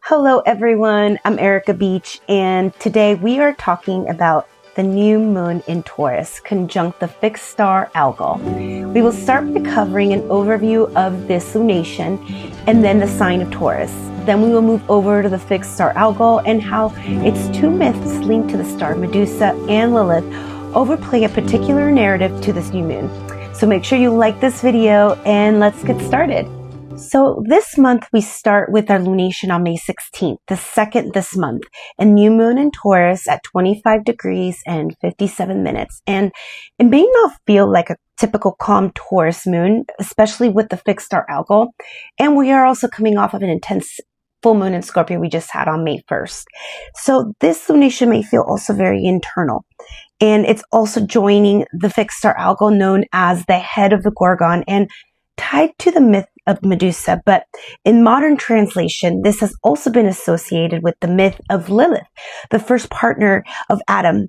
Hello everyone, I'm Erica Beach, and today we are talking about the new moon in Taurus, conjunct the fixed star Algol. We will start by covering an overview of this lunation and then the sign of Taurus. Then we will move over to the fixed star Algol and how its two myths linked to the star Medusa and Lilith overplay a particular narrative to this new moon. So make sure you like this video and let's get started. So this month we start with our lunation on May 16th, the second this month, a new moon in Taurus at 25 degrees and 57 minutes. And it may not feel like a typical calm Taurus moon, especially with the fixed star Algol. And we are also coming off of an intense full moon in Scorpio we just had on May 1st. So this lunation may feel also very internal. And it's also joining the fixed star Algol known as the head of the Gorgon and tied to the myth of Medusa, but in modern translation, this has also been associated with the myth of Lilith, the first partner of Adam.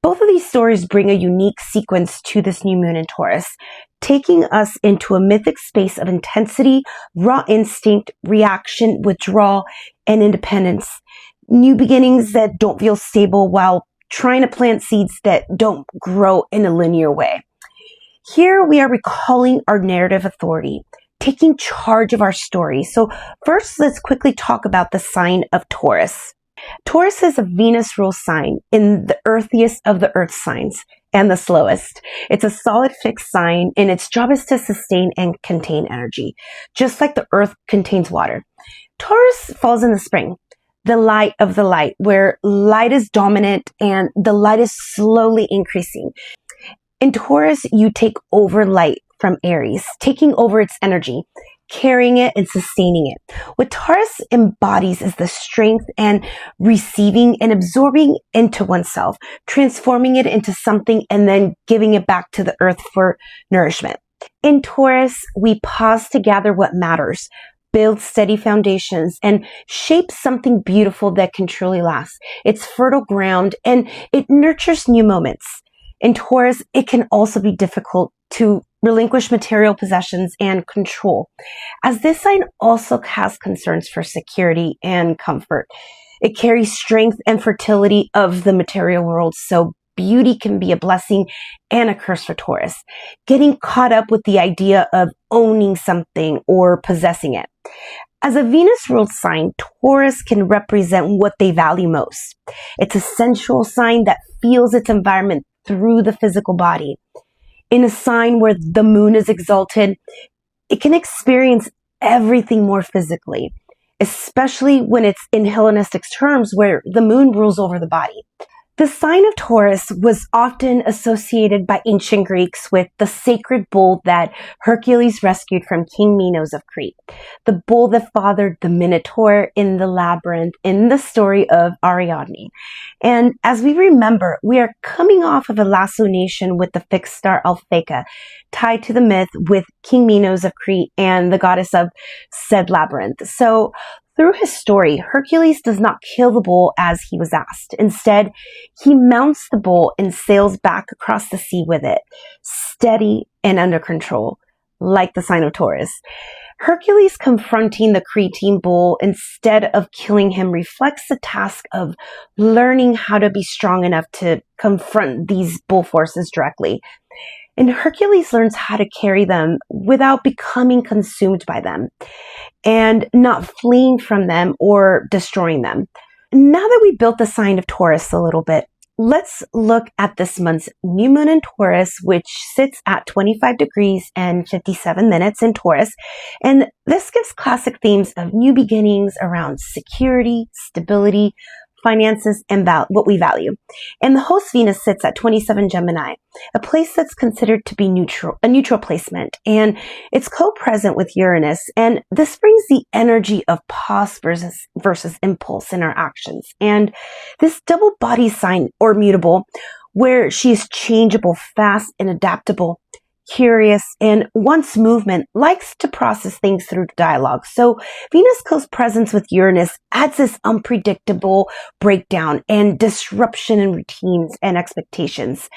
Both of these stories bring a unique sequence to this new moon in Taurus, taking us into a mythic space of intensity, raw instinct, reaction, withdrawal, and independence. New beginnings that don't feel stable while trying to plant seeds that don't grow in a linear way. Here we are recalling our narrative authority, taking charge of our story. So first, let's quickly talk about the sign of Taurus. Taurus is a Venus ruled sign in the earthiest of the earth signs and the slowest. It's a solid fixed sign and its job is to sustain and contain energy, just like the earth contains water. Taurus falls in the spring, the light of the light, where light is dominant and the light is slowly increasing. In Taurus, you take over light from Aries, taking over its energy, carrying it and sustaining it. What Taurus embodies is the strength and receiving and absorbing into oneself, transforming it into something and then giving it back to the earth for nourishment. In Taurus, we pause to gather what matters, build steady foundations, and shape something beautiful that can truly last. It's fertile ground and it nurtures new moments. In Taurus, it can also be difficult to relinquish material possessions and control, as this sign also has concerns for security and comfort. It carries strength and fertility of the material world, so beauty can be a blessing and a curse for Taurus, getting caught up with the idea of owning something or possessing it. As a Venus-ruled sign, Taurus can represent what they value most. It's a sensual sign that feels its environment through the physical body. In a sign where the moon is exalted, it can experience everything more physically, especially when it's in Hellenistic terms where the moon rules over the body. The sign of Taurus was often associated by ancient Greeks with the sacred bull that Hercules rescued from King Minos of Crete, the bull that fathered the Minotaur in the labyrinth in the story of Ariadne. And as we remember, we are coming off of a last lunation with the fixed star Alphega, tied to the myth with King Minos of Crete and the goddess of said labyrinth. So through his story, Hercules does not kill the bull as he was asked. Instead, he mounts the bull and sails back across the sea with it, steady and under control, like the sign of Taurus. Hercules confronting the Cretan bull instead of killing him reflects the task of learning how to be strong enough to confront these bull forces directly. And Hercules learns how to carry them without becoming consumed by them and not fleeing from them or destroying them. Now that we built the sign of Taurus a little bit, let's look at this month's new moon in Taurus, which sits at 25 degrees and 57 minutes in Taurus. And this gives classic themes of new beginnings around security, stability, finances, and what we value. And the host Venus sits at 27 Gemini, a place that's considered to be a neutral placement, and it's co-present with Uranus, and this brings the energy of pause versus impulse in our actions. And this double body sign, or mutable, where she is changeable, fast, and adaptable, curious, and wants movement, likes to process things through dialogue. So Venus co-presence with Uranus adds this unpredictable breakdown and disruption in routines and expectations,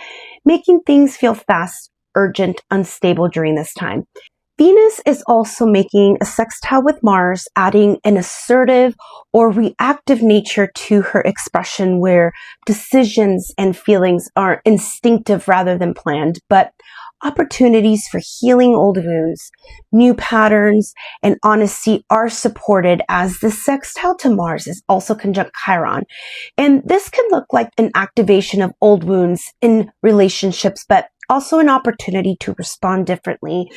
making things feel fast, urgent, unstable during this time. Venus is also making a sextile with Mars, adding an assertive or reactive nature to her expression where decisions and feelings are instinctive rather than planned, but opportunities for healing old wounds, new patterns, and honesty are supported as the sextile to Mars is also conjunct Chiron. And this can look like an activation of old wounds in relationships, but also an opportunity to respond differently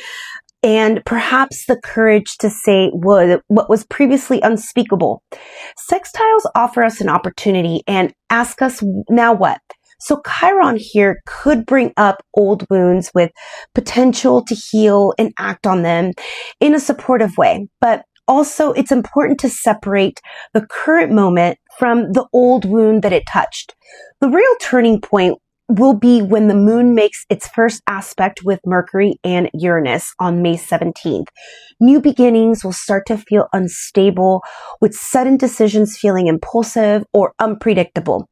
and perhaps the courage to say what was previously unspeakable. Sextiles offer us an opportunity and ask us, now what? So Chiron here could bring up old wounds with potential to heal and act on them in a supportive way. But also, it's important to separate the current moment from the old wound that it touched. The real turning point will be when the moon makes its first aspect with Mercury and Uranus on May 17th. New beginnings will start to feel unstable, with sudden decisions feeling impulsive or unpredictable.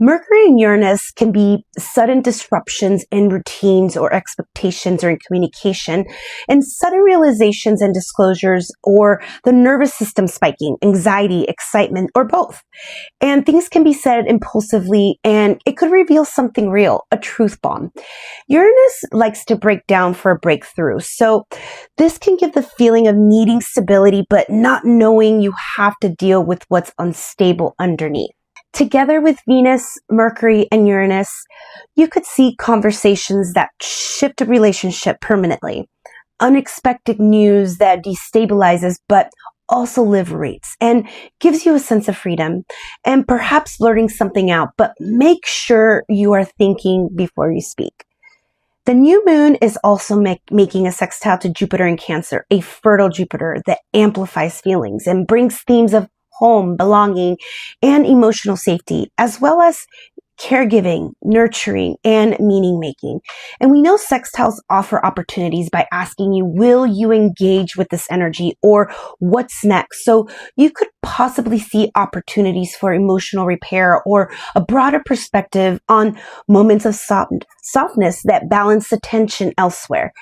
Mercury and Uranus can be sudden disruptions in routines or expectations or in communication, and sudden realizations and disclosures, or the nervous system spiking, anxiety, excitement, or both. And things can be said impulsively, and it could reveal something real, a truth bomb. Uranus likes to break down for a breakthrough, so this can give the feeling of needing stability, but not knowing you have to deal with what's unstable underneath. Together with Venus, Mercury, and Uranus, you could see conversations that shift a relationship permanently, unexpected news that destabilizes but also liberates and gives you a sense of freedom, and perhaps blurting something out, but make sure you are thinking before you speak. The new moon is also making a sextile to Jupiter in Cancer, a fertile Jupiter that amplifies feelings and brings themes of home, belonging, and emotional safety, as well as caregiving, nurturing, and meaning making. And we know sextiles offer opportunities by asking you, will you engage with this energy, or what's next? So you could possibly see opportunities for emotional repair or a broader perspective on moments of softness that balance the tension elsewhere.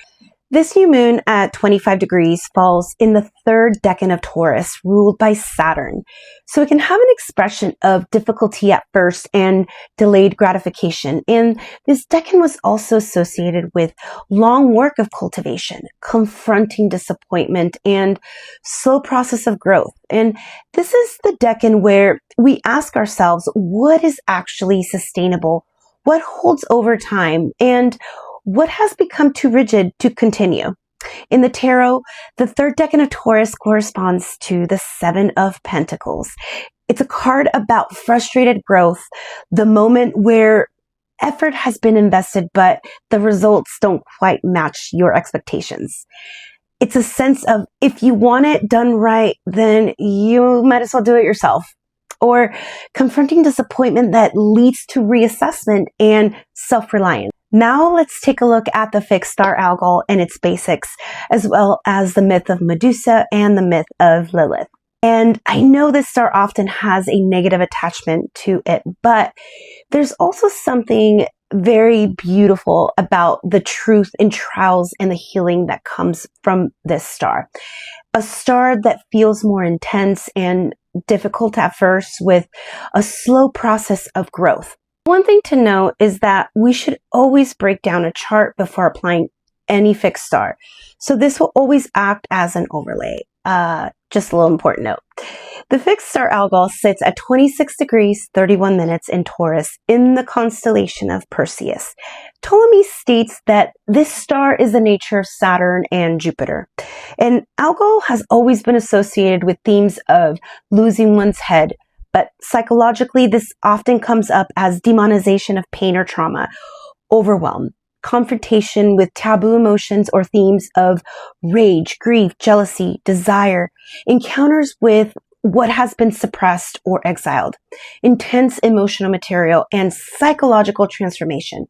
This new moon at 25 degrees falls in the third decan of Taurus, ruled by Saturn. So it can have an expression of difficulty at first and delayed gratification. And this decan was also associated with long work of cultivation, confronting disappointment, and slow process of growth. And this is the decan where we ask ourselves, what is actually sustainable? What holds over time? And what has become too rigid to continue? In the tarot, the third decan of Taurus corresponds to the Seven of Pentacles. It's a card about frustrated growth, the moment where effort has been invested, but the results don't quite match your expectations. It's a sense of, if you want it done right, then you might as well do it yourself. Or confronting disappointment that leads to reassessment and self-reliance. Now let's take a look at the fixed Star Algol and its basics, as well as the myth of Medusa and the myth of Lilith. And I know this star often has a negative attachment to it, but there's also something very beautiful about the truth and trials and the healing that comes from this star. A star that feels more intense and difficult at first, with a slow process of growth. One thing to note is that we should always break down a chart before applying any fixed star. So this will always act as an overlay. Just a little important note. The fixed Star Algol sits at 26 degrees, 31 minutes in Taurus in the constellation of Perseus. Ptolemy states that this star is the nature of Saturn and Jupiter. And Algol has always been associated with themes of losing one's head, but psychologically this often comes up as demonization of pain or trauma, overwhelm, confrontation with taboo emotions or themes of rage, grief, jealousy, desire, encounters with what has been suppressed or exiled, intense emotional material, and psychological transformation.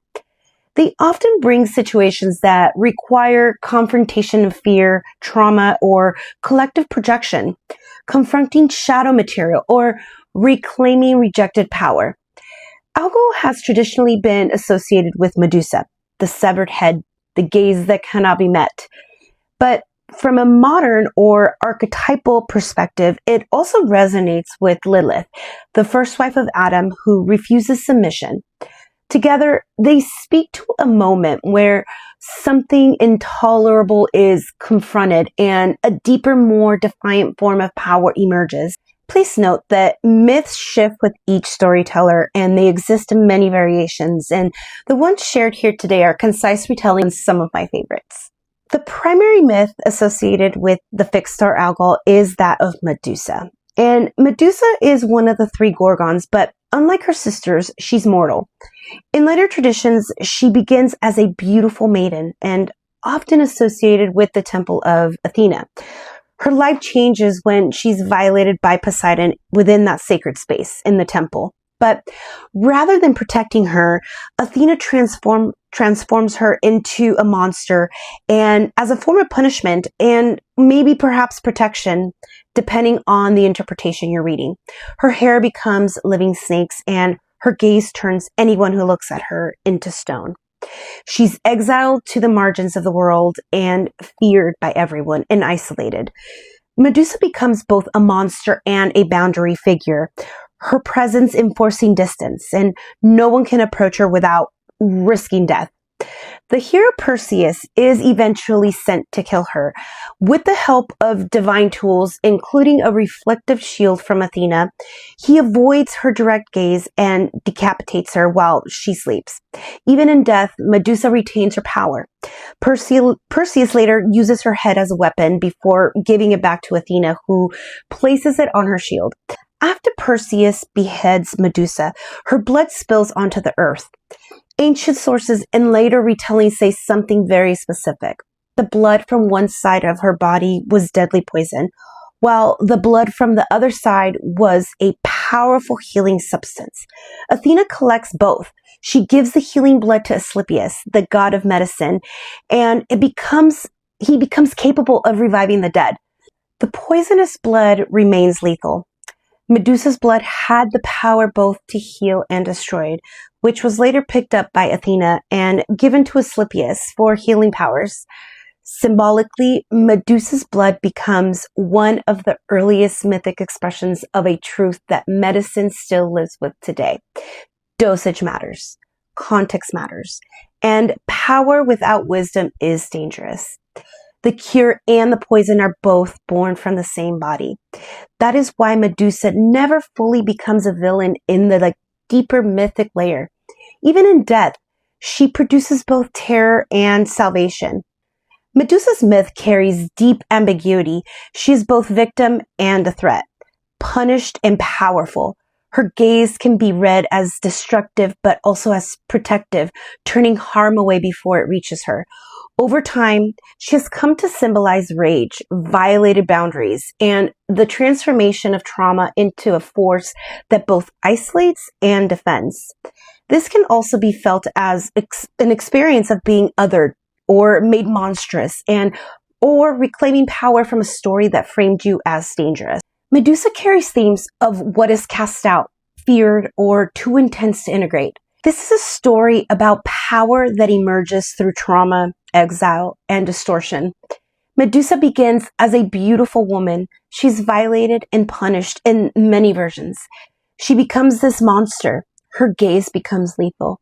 They often bring situations that require confrontation of fear, trauma, or collective projection, confronting shadow material, or reclaiming rejected power. Algol has traditionally been associated with Medusa, the severed head, the gaze that cannot be met. But from a modern or archetypal perspective, it also resonates with Lilith, the first wife of Adam who refuses submission. Together, they speak to a moment where something intolerable is confronted and a deeper, more defiant form of power emerges. Please note that myths shift with each storyteller and they exist in many variations, and the ones shared here today are concise retellings of some of my favorites. The primary myth associated with the fixed star Algol is that of Medusa. And Medusa is one of the three Gorgons, but unlike her sisters, she's mortal. In later traditions, she begins as a beautiful maiden and often associated with the temple of Athena. Her life changes when she's violated by Poseidon within that sacred space in the temple. But rather than protecting her, Athena transforms her into a monster, and as a form of punishment and maybe perhaps protection, depending on the interpretation you're reading, her hair becomes living snakes and her gaze turns anyone who looks at her into stone. She's exiled to the margins of the world and feared by everyone and isolated. Medusa becomes both a monster and a boundary figure, her presence enforcing distance, and no one can approach her without risking death. The hero Perseus is eventually sent to kill her with the help of divine tools, including a reflective shield from Athena. He avoids her direct gaze and decapitates her while she sleeps. Even in death, Medusa retains her power. Perseus later uses her head as a weapon before giving it back to Athena, who places it on her shield. After Perseus beheads Medusa, her blood spills onto the earth. Ancient sources and later retellings say something very specific. The blood from one side of her body was deadly poison, while the blood from the other side was a powerful healing substance. Athena collects both. She gives the healing blood to Asclepius, the god of medicine, and he becomes capable of reviving the dead. The poisonous blood remains lethal. Medusa's blood had the power both to heal and destroy, which was later picked up by Athena and given to Asclepius for healing powers. Symbolically, Medusa's blood becomes one of the earliest mythic expressions of a truth that medicine still lives with today. Dosage matters, context matters, and power without wisdom is dangerous. The cure and the poison are both born from the same body. That is why Medusa never fully becomes a villain in the deeper mythic layer. Even in death, she produces both terror and salvation. Medusa's myth carries deep ambiguity. She is both victim and a threat, punished and powerful. Her gaze can be read as destructive but also as protective, turning harm away before it reaches her. Over time, she has come to symbolize rage, violated boundaries, and the transformation of trauma into a force that both isolates and defends. This can also be felt as an experience of being othered or made monstrous or reclaiming power from a story that framed you as dangerous. Medusa carries themes of what is cast out, feared, or too intense to integrate. This is a story about power that emerges through trauma, exile, and distortion. Medusa begins as a beautiful woman. She's violated and punished in many versions. She becomes this monster. Her gaze becomes lethal.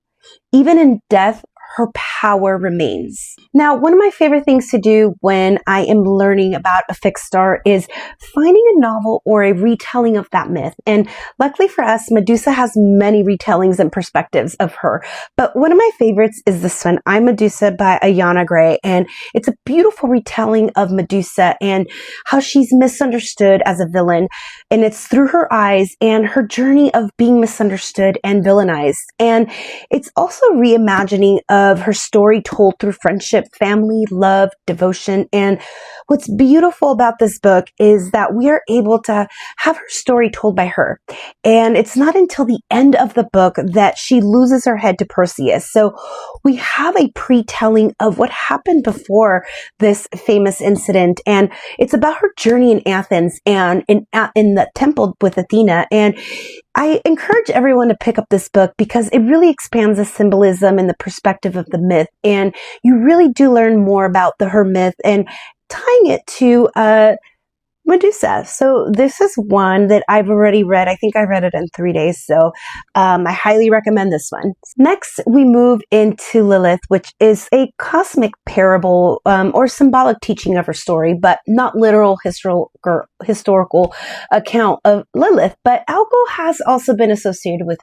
Even in death, her power remains. Now, one of my favorite things to do when I am learning about a fixed star is finding a novel or a retelling of that myth. And luckily for us, Medusa has many retellings and perspectives of her. But one of my favorites is this one, I'm Medusa by Ayanna Gray. And it's a beautiful retelling of Medusa and how she's misunderstood as a villain. And it's through her eyes and her journey of being misunderstood and villainized. And it's also reimagining of her story told through friendship, family, love, devotion. And what's beautiful about this book is that we are able to have her story told by her. And it's not until the end of the book that she loses her head to Perseus. So we have a pre-telling of what happened before this famous incident. And it's about her journey in Athens and in the temple with Athena. And I encourage everyone to pick up this book because it really expands the symbolism and the perspective of the myth. And you really do learn more about her myth and tying it to Medusa. So this is one that I've already read. I think I read it in 3 days. So I highly recommend this one. Next, we move into Lilith, which is a cosmic parable or symbolic teaching of her story, but not literal historical account of Lilith. But Algol has also been associated with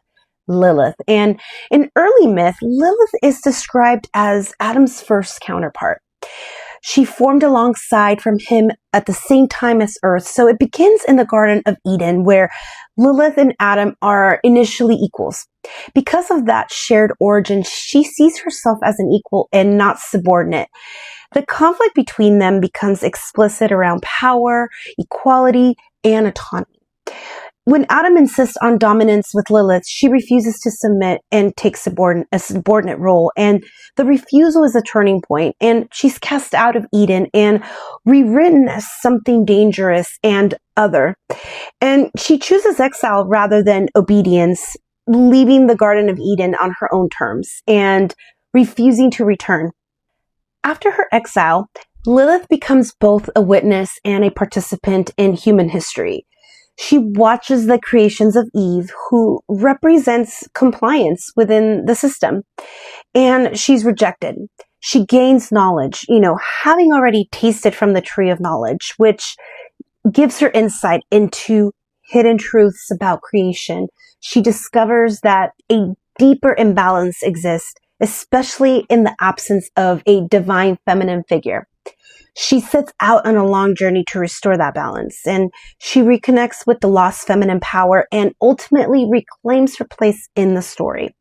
Lilith. And in early myth, Lilith is described as Adam's first counterpart. She formed alongside from him at the same time as Earth. So it begins in the Garden of Eden, where Lilith and Adam are initially equals. Because of that shared origin, she sees herself as an equal and not subordinate. The conflict between them becomes explicit around power, equality, and autonomy. When Adam insists on dominance with Lilith, she refuses to submit and take a subordinate role. And the refusal is a turning point. And she's cast out of Eden and rewritten as something dangerous and other. And she chooses exile rather than obedience, leaving the Garden of Eden on her own terms and refusing to return. After her exile, Lilith becomes both a witness and a participant in human history. She watches the creations of Eve, who represents compliance within the system, and she's rejected. She gains knowledge, having already tasted from the tree of knowledge, which gives her insight into hidden truths about creation. She discovers that a deeper imbalance exists, especially in the absence of a divine feminine figure. She sets out on a long journey to restore that balance, and she reconnects with the lost feminine power and ultimately reclaims her place in the story.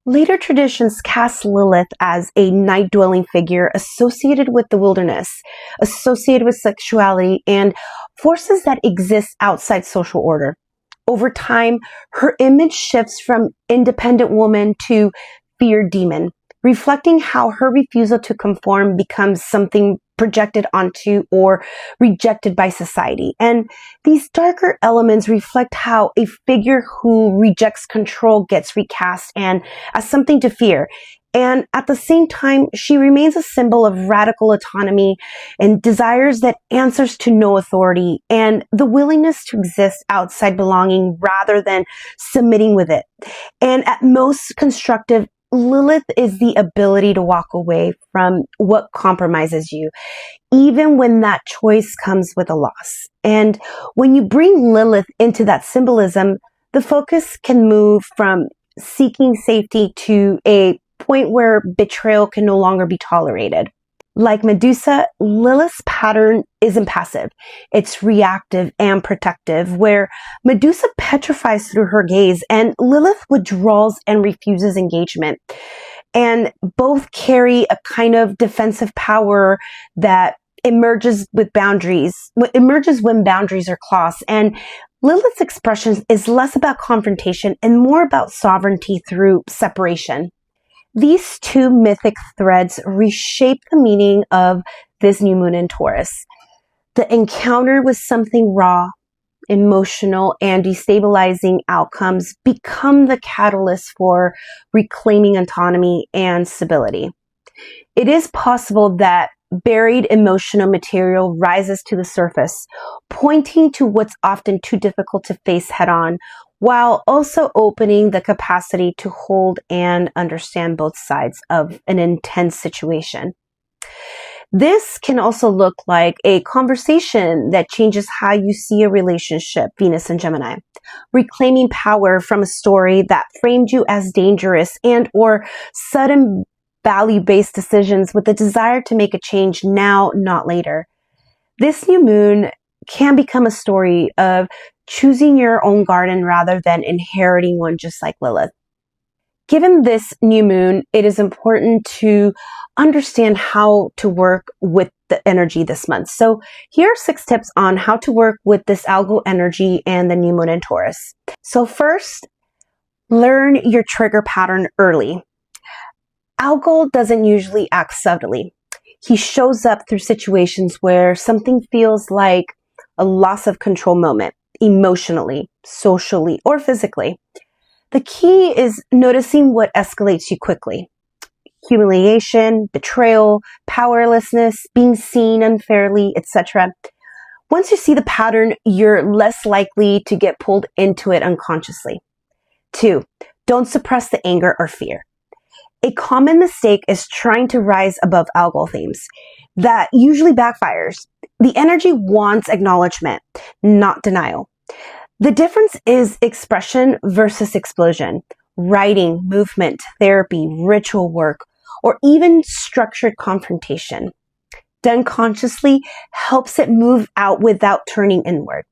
Later traditions cast Lilith as a night-dwelling figure associated with the wilderness, associated with sexuality, and forces that exist outside social order. Over time, her image shifts from independent woman to feared demon, reflecting how her refusal to conform becomes something projected onto or rejected by society. And these darker elements reflect how a figure who rejects control gets recast and as something to fear. And at the same time, she remains a symbol of radical autonomy and desires that answers to no authority and the willingness to exist outside belonging rather than submitting with it. And at most constructive, Lilith is the ability to walk away from what compromises you, even when that choice comes with a loss. And when you bring Lilith into that symbolism, the focus can move from seeking safety to a point where betrayal can no longer be tolerated. Like Medusa, Lilith's pattern isn't passive. It's reactive and protective, where Medusa petrifies through her gaze and Lilith withdraws and refuses engagement. And both carry a kind of defensive power that emerges when boundaries are crossed. And Lilith's expression is less about confrontation and more about sovereignty through separation. These two mythic threads reshape the meaning of this new moon in Taurus. The encounter with something raw, emotional, and destabilizing outcomes become the catalyst for reclaiming autonomy and stability. It is possible that buried emotional material rises to the surface, pointing to what's often too difficult to face head-on, while also opening the capacity to hold and understand both sides of an intense situation. This can also look like a conversation that changes how you see a relationship, Venus and Gemini, reclaiming power from a story that framed you as dangerous and or sudden value-based decisions with a desire to make a change now, not later. This new moon can become a story of choosing your own garden rather than inheriting one, just like Lilith. Given this new moon, it is important to understand how to work with the energy this month. So here are 6 tips on how to work with this Algol energy and the new moon in Taurus. So first, learn your trigger pattern early. Algol doesn't usually act subtly. He shows up through situations where something feels like a loss of control moment, emotionally, socially, or physically. The key is noticing what escalates you quickly. humiliation, betrayal, powerlessness, being seen unfairly, etc. Once you see the pattern, you're less likely to get pulled into it unconsciously. 2, don't suppress the anger or fear. A common mistake is trying to rise above Algol themes. That usually backfires. The energy wants acknowledgement, not denial. The difference is expression versus explosion. Writing, movement, therapy, ritual work, or even structured confrontation, done consciously, helps it move out without turning inward.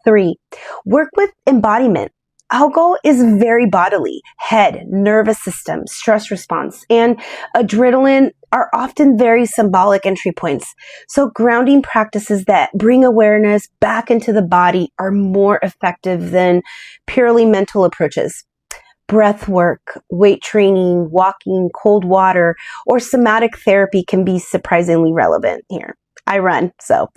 3, work with embodiment. Algol is very bodily. Head, nervous system, stress response, and adrenaline are often very symbolic entry points. So grounding practices that bring awareness back into the body are more effective than purely mental approaches. Breath work, weight training, walking, cold water, or somatic therapy can be surprisingly relevant here. I run, so.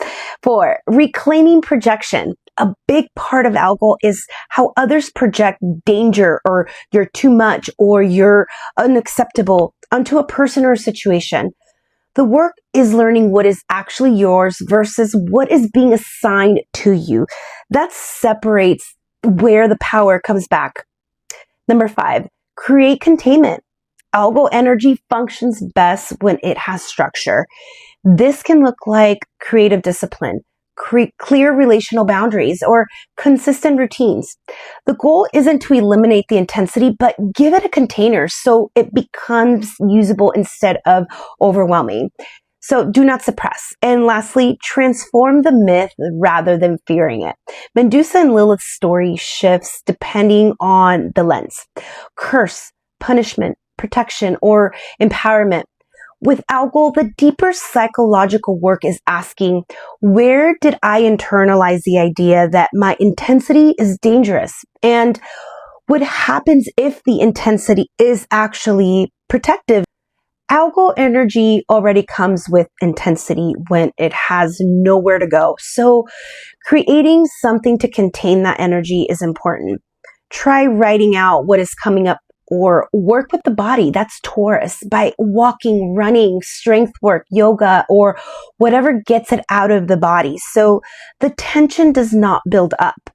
4, reclaiming projection. A big part of Algol is how others project danger or you're too much or you're unacceptable onto a person or a situation. The work is learning what is actually yours versus what is being assigned to you. That separates where the power comes back. Number 5, create containment. Algol energy functions best when it has structure. This can look like creative discipline, clear relational boundaries, or consistent routines. The goal isn't to eliminate the intensity, but give it a container so it becomes usable instead of overwhelming. So do not suppress. And lastly, transform the myth rather than fearing it. Medusa and Lilith's story shifts depending on the lens. Curse, punishment, protection, or empowerment. With Algol, the deeper psychological work is asking, where did I internalize the idea that my intensity is dangerous? And what happens if the intensity is actually protective? Algol energy already comes with intensity when it has nowhere to go. So creating something to contain that energy is important. Try writing out what is coming up or work with the body. That's Taurus, by walking, running, strength work, yoga, or whatever gets it out of the body. So the tension does not build up.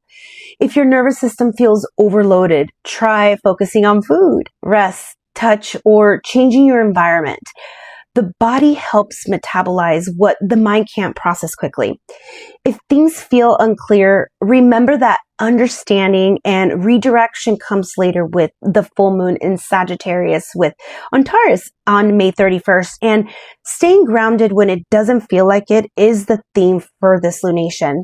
If your nervous system feels overloaded, try focusing on food, rest, touch, or changing your environment. The body helps metabolize what the mind can't process quickly. If things feel unclear, remember that understanding and redirection comes later with the full moon in Sagittarius on Taurus on May 31st. And staying grounded when it doesn't feel like it is the theme for this lunation.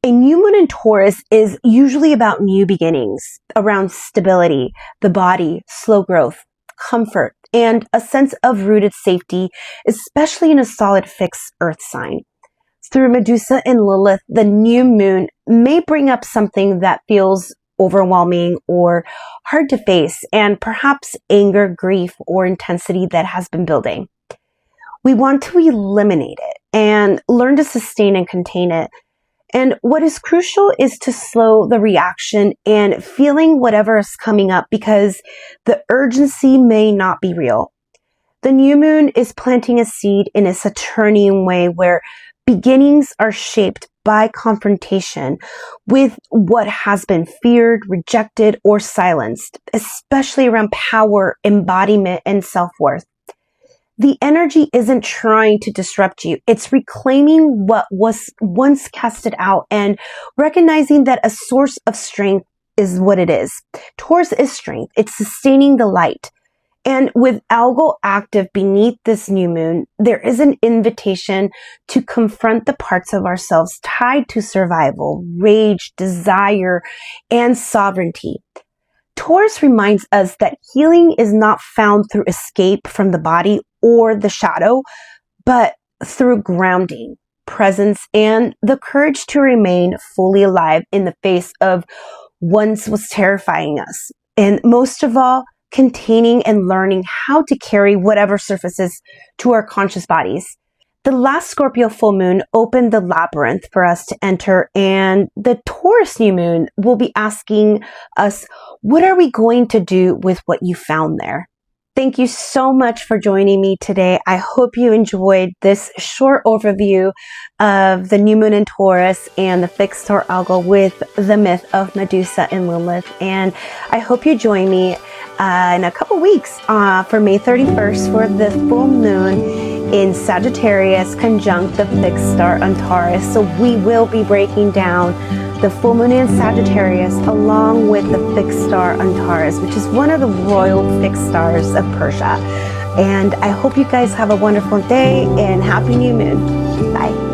A new moon in Taurus is usually about new beginnings, around stability, the body, slow growth, comfort, and a sense of rooted safety, especially in a solid fixed earth sign. Through Medusa and Lilith, the new moon may bring up something that feels overwhelming or hard to face, and perhaps anger, grief, or intensity that has been building. We want to eliminate it and learn to sustain and contain it. And what is crucial is to slow the reaction and feeling whatever is coming up, because the urgency may not be real. The new moon is planting a seed in a Saturnian way where beginnings are shaped by confrontation with what has been feared, rejected, or silenced, especially around power, embodiment, and self-worth. The energy isn't trying to disrupt you. It's reclaiming what was once casted out and recognizing that a source of strength is what it is. Taurus is strength. It's sustaining the light. And with Algol active beneath this new moon, there is an invitation to confront the parts of ourselves tied to survival, rage, desire, and sovereignty. Taurus reminds us that healing is not found through escape from the body or the shadow, but through grounding, presence, and the courage to remain fully alive in the face of once was terrifying us. And most of all, containing and learning how to carry whatever surfaces to our conscious bodies. The last Scorpio full moon opened the labyrinth for us to enter, and the Taurus new moon will be asking us, what are we going to do with what you found there? Thank you so much for joining me today. I hope you enjoyed this short overview of the new moon in Taurus and the fixed star Algol with the myth of Medusa and Lilith. And I hope you join me in a couple weeks for May 31st for the full moon in Sagittarius conjunct the fixed star on Taurus. So we will be breaking down the full moon in Sagittarius along with the fixed star on Taurus, which is one of the royal fixed stars of Persia. And I hope you guys have a wonderful day and happy new moon. Bye.